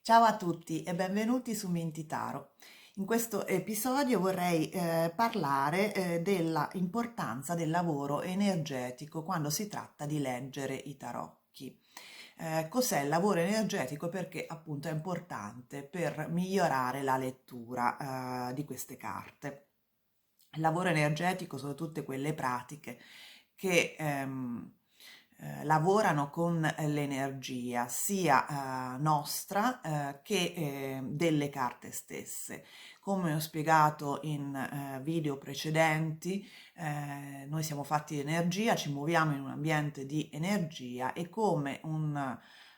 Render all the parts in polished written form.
Ciao a tutti e benvenuti su Mintitaro. In questo episodio vorrei parlare della importanza del lavoro energetico quando si tratta di leggere i tarocchi. Cos'è il lavoro energetico? Perché appunto è importante per migliorare la lettura di queste carte. Il lavoro energetico sono tutte quelle pratiche che lavorano con l'energia sia nostra che delle carte stesse. Come ho spiegato in video precedenti, noi siamo fatti di energia, ci muoviamo in un ambiente di energia e come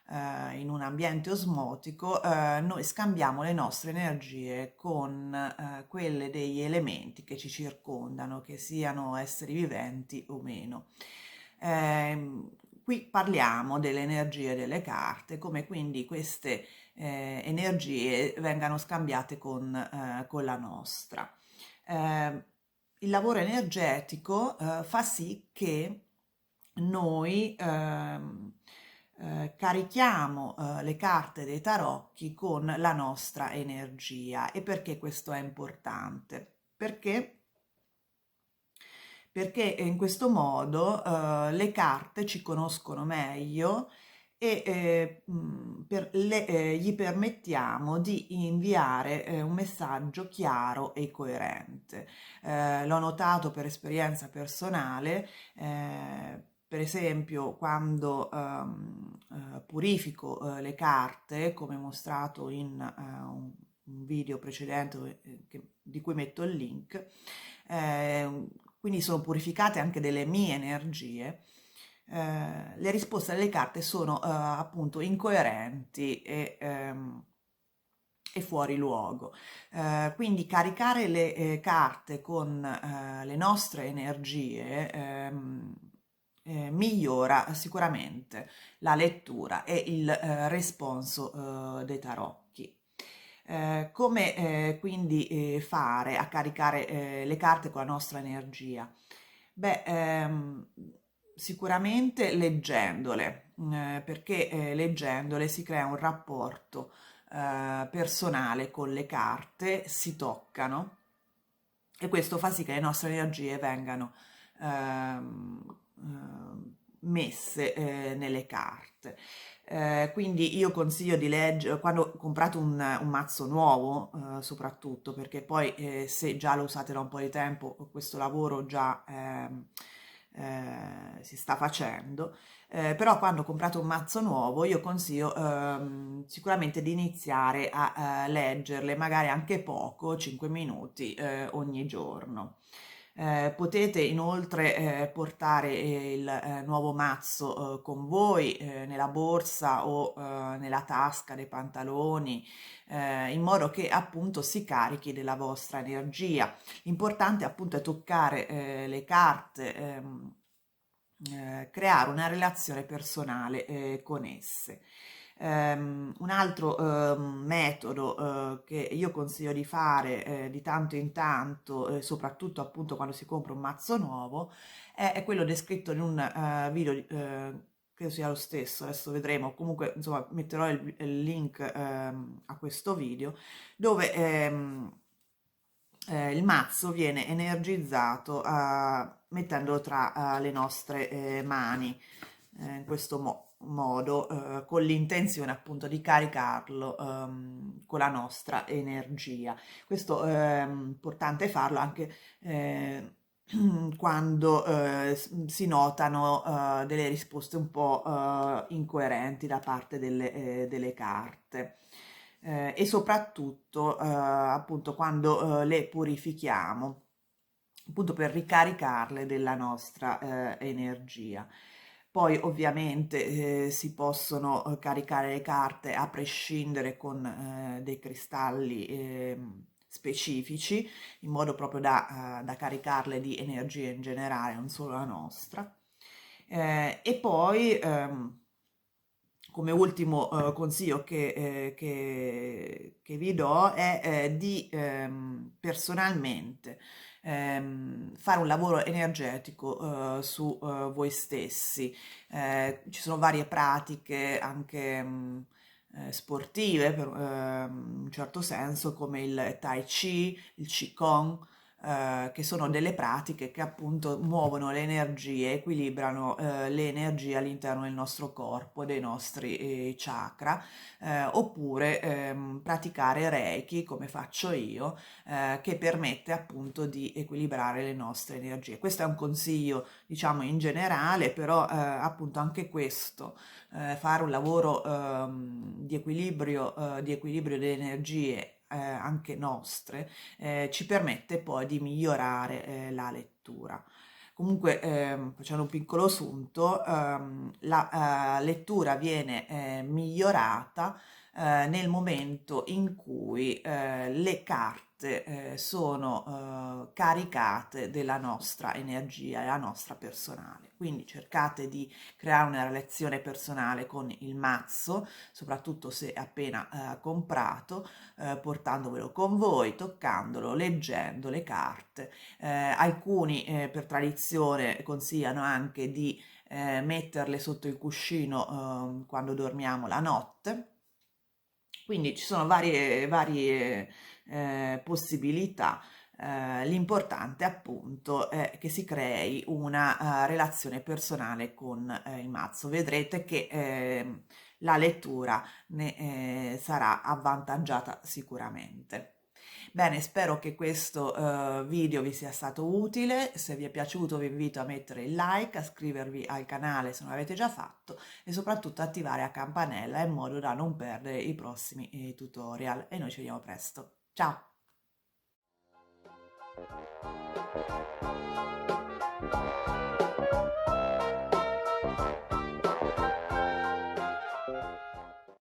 in un ambiente osmotico, noi scambiamo le nostre energie con quelle degli elementi che ci circondano, che siano esseri viventi o meno. Ehm, Qui parliamo delle energie delle carte, come quindi queste energie vengano scambiate con la nostra. Eh, il lavoro energetico fa sì che noi carichiamo le carte dei tarocchi con la nostra energia. E perché questo è importante? Perché in questo modo le carte ci conoscono meglio e gli permettiamo di inviare un messaggio chiaro e coerente. L'ho notato per esperienza personale, per esempio quando purifico le carte, come mostrato in un video precedente di cui metto il link, quindi sono purificate anche delle mie energie. Le risposte alle carte sono appunto incoerenti e fuori luogo. Quindi caricare le carte con le nostre energie migliora sicuramente la lettura e il responso dei tarocchi. Come quindi fare a caricare le carte con la nostra energia? Beh, sicuramente leggendole, perché leggendole si crea un rapporto personale con le carte, si toccano e questo fa sì che le nostre energie vengano messe nelle carte. Quindi io consiglio di leggere quando comprate un mazzo nuovo, soprattutto perché poi se già lo usate da un po' di tempo, questo lavoro già si sta facendo. Però quando comprate un mazzo nuovo io consiglio sicuramente di iniziare a leggerle, magari anche poco, 5 minuti ogni giorno. Potete inoltre portare il nuovo mazzo con voi nella borsa o nella tasca dei pantaloni, in modo che appunto si carichi della vostra energia. L'importante appunto è toccare le carte, creare una relazione personale con esse. Un altro metodo che io consiglio di fare di tanto in tanto, soprattutto appunto quando si compra un mazzo nuovo, è quello descritto in un video, credo sia lo stesso, adesso vedremo, comunque insomma metterò il link a questo video, dove il mazzo viene energizzato mettendolo tra le nostre mani in questo modo, con l'intenzione appunto di caricarlo con la nostra energia. Questo è importante farlo anche quando si notano delle risposte un po' incoerenti da parte delle carte. E soprattutto appunto quando le purifichiamo, appunto per ricaricarle della nostra energia. Poi ovviamente si possono caricare le carte a prescindere con dei cristalli specifici, in modo proprio da caricarle di energia in generale, non solo la nostra. E poi come ultimo consiglio che vi do è di personalmente fare un lavoro energetico su voi stessi. Ci sono varie pratiche anche sportive, in un certo senso, come il Tai Chi, il Qigong, che sono delle pratiche che appunto muovono le energie, equilibrano le energie all'interno del nostro corpo, dei nostri chakra, oppure praticare Reiki, come faccio io, che permette appunto di equilibrare le nostre energie. Questo è un consiglio, diciamo, in generale, però appunto anche questo, fare un lavoro di equilibrio delle energie anche nostre, ci permette poi di migliorare la lettura. Comunque, facendo un piccolo assunto, la lettura viene migliorata nel momento in cui le carte sono caricate della nostra energia, della nostra personale. Quindi cercate di creare una relazione personale con il mazzo, soprattutto se appena comprato, portandovelo con voi, toccandolo, leggendo le carte. Alcuni per tradizione consigliano anche di metterle sotto il cuscino quando dormiamo la notte. Quindi ci sono varie possibilità. L'importante appunto è che si crei una relazione personale con il mazzo. Vedrete che la lettura ne sarà avvantaggiata sicuramente. Bene, spero che questo video vi sia stato utile. Se vi è piaciuto vi invito a mettere il like, a iscrivervi al canale se non l'avete già fatto e soprattutto attivare la campanella in modo da non perdere i prossimi tutorial. E noi ci vediamo presto. Ciao!